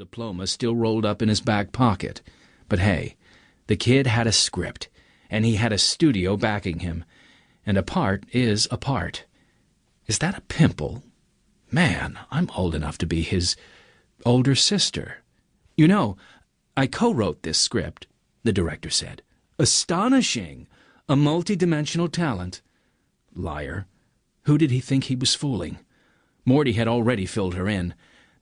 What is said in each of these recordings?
diploma still rolled up in his back pocket. But hey, the kid had a script, and he had a studio backing him, and a part is a part. Is that a pimple? Man, I'm old enough to be his older sister. You know, I co-wrote this script, the director said. Astonishing! A multi-dimensional talent. Liar. Who did he think he was fooling? Morty had already filled her in.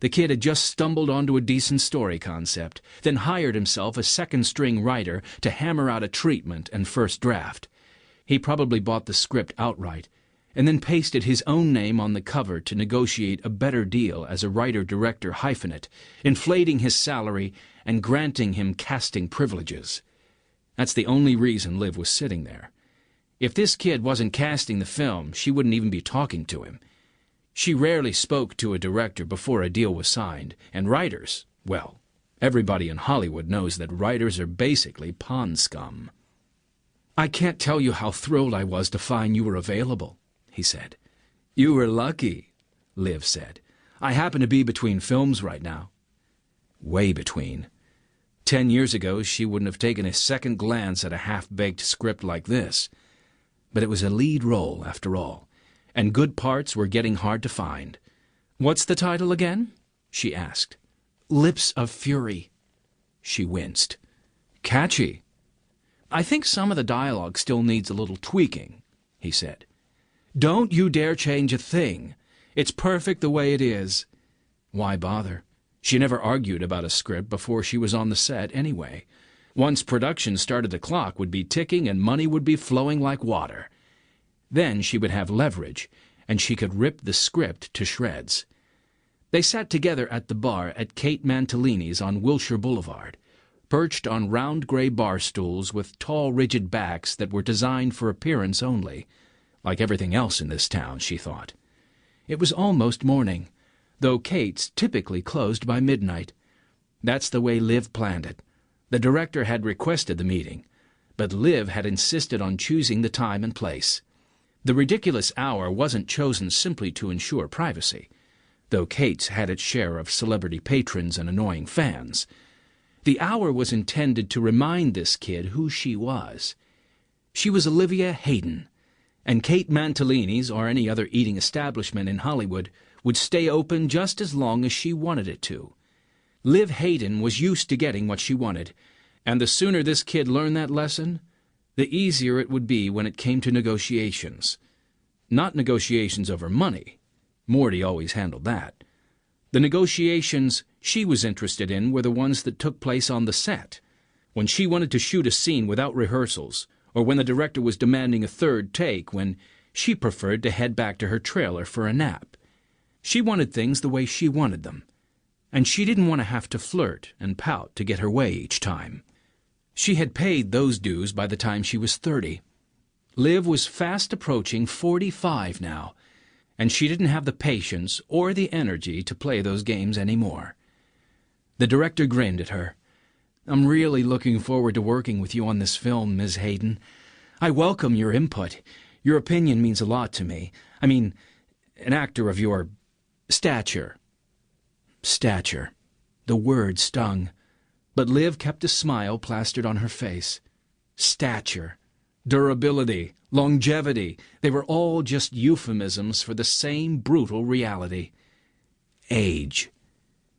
The kid had just stumbled onto a decent story concept, then hired himself a second-string writer to hammer out a treatment and first draft. He probably bought the script outright, and then pasted his own name on the cover to negotiate a better deal as a writer-director hyphenate, inflating his salary and granting him casting privileges. That's the only reason Liv was sitting there. If this kid wasn't casting the film, she wouldn't even be talking to him. She rarely spoke to a director before a deal was signed, and writers, well, everybody in Hollywood knows that writers are basically pond scum. "I can't tell you how thrilled I was to find you were available," he said. "You were lucky," Liv said. "I happen to be between films right now." Way between. 10 years ago, she wouldn't have taken a second glance at a half-baked script like this. But it was a lead role, after all, and good parts were getting hard to find. "What's the title again?" she asked. "Lips of Fury." She winced. "Catchy." "I think some of the dialogue still needs a little tweaking," he said. "Don't you dare change a thing. It's perfect the way it is." Why bother? She never argued about a script before she was on the set anyway. Once production started, the clock would be ticking and money would be flowing like water. Then she would have leverage, and she could rip the script to shreds. They sat together at the bar at Kate Mantalini's on Wilshire Boulevard, perched on round gray bar stools with tall, rigid backs that were designed for appearance only, like everything else in this town, she thought. It was almost morning, though Kate's typically closed by midnight. That's the way Liv planned it. The director had requested the meeting, but Liv had insisted on choosing the time and place. The ridiculous hour wasn't chosen simply to ensure privacy, though Kate's had its share of celebrity patrons and annoying fans. The hour was intended to remind this kid who she was. She was Olivia Hayden, and Kate Mantalini's or any other eating establishment in Hollywood would stay open just as long as she wanted it to. Liv Hayden was used to getting what she wanted, and the sooner this kid learned that lesson, the easier it would be when it came to negotiations. Not negotiations over money. Morty always handled that. The negotiations she was interested in were the ones that took place on the set, when she wanted to shoot a scene without rehearsals, or when the director was demanding a third take, when she preferred to head back to her trailer for a nap. She wanted things the way she wanted them, and she didn't want to have to flirt and pout to get her way each time. She had paid those dues by the time she was 30. Liv was fast approaching 45 now, and she didn't have the patience or the energy to play those games anymore. The director grinned at her. "I'm really looking forward to working with you on this film, Ms. Hayden. I welcome your input. Your opinion means a lot to me. I mean, an actor of your stature." Stature. The word stung, but Liv kept a smile plastered on her face. Stature, durability, longevity, they were all just euphemisms for the same brutal reality. Age.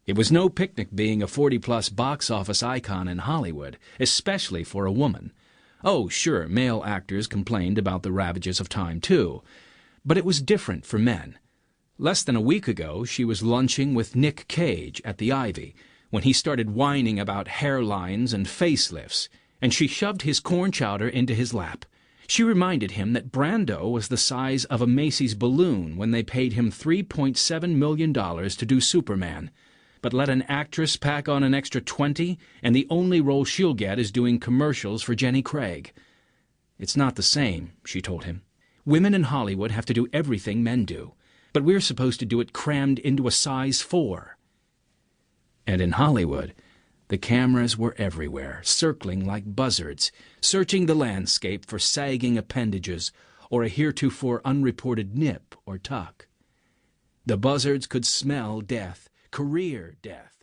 It was no picnic being a 40-plus box office icon in Hollywood, especially for a woman. Oh, sure, male actors complained about the ravages of time, too, but it was different for men. Less than a week ago, she was lunching with Nick Cage at the Ivy when he started whining about hairlines and facelifts, and she shoved his corn chowder into his lap. She reminded him that Brando was the size of a Macy's balloon when they paid him $3.7 million to do Superman, but let an actress pack on an extra 20, and the only role she'll get is doing commercials for Jenny Craig. "It's not the same," she told him. "Women in Hollywood have to do everything men do, but we're supposed to do it crammed into a size 4. And in Hollywood, the cameras were everywhere, circling like buzzards, searching the landscape for sagging appendages or a heretofore unreported nip or tuck. The buzzards could smell death, career death.